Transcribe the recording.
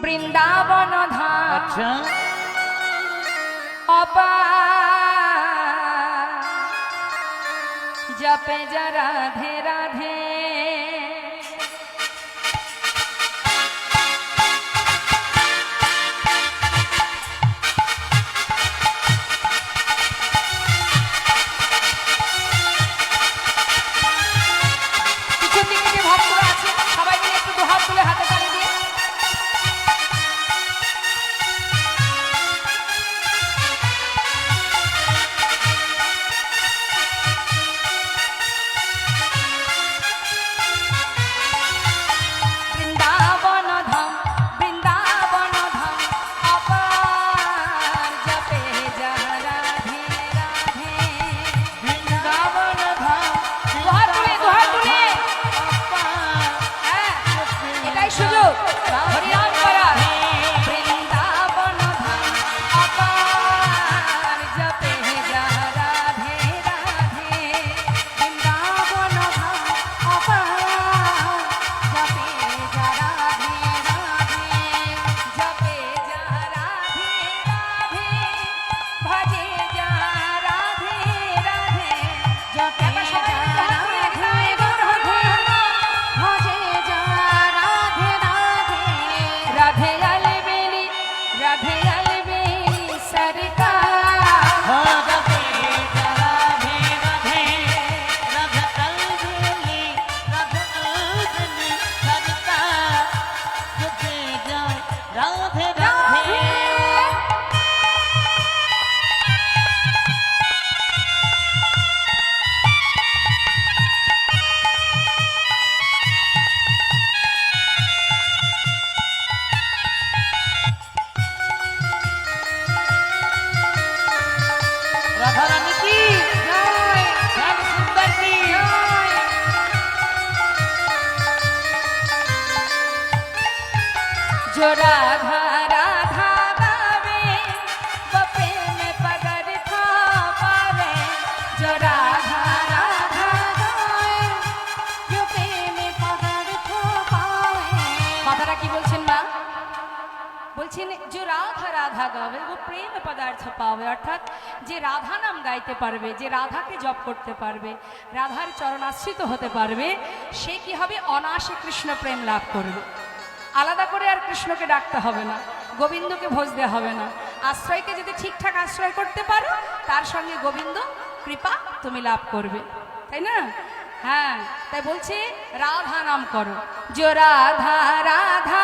বৃন্দাবন ধাম। আচ্ছা जपे जा राधे राधे पीछे दिखे जे भक्तরা আছে সবাই মিলে একটু দুহাত তুলে হাতে তালি দিয়ে जो राधा राधा गावे वो प्रेम पदार्थ पावे जो राधा राधा गावे जो प्रेम पदार्थ पावे কথাটা কি বলছেন মা বলছেন যে রাধা রাধা গাবে ও প্রেম পদার্থ পাবে অর্থাৎ যে রাধা নাম গাইতে পারবে যে রাধাকে জপ করতে পারবে রাধার চরণাশ্রিত হতে পারবে সে কি হবে অনায়াসে কৃষ্ণ প্রেম লাভ করবে আলাদা করে আর কৃষ্ণকে ডাকতে হবে না গোবিন্দকে ভজতে হবে না আশ্রয়কে যদি ঠিকঠাক আশ্রয় করতে পারো তার সঙ্গে গোবিন্দ কৃপা তুমি লাভ করবে তাই না হ্যাঁ তাই বলছি রাধা নাম করো जो राधा राधा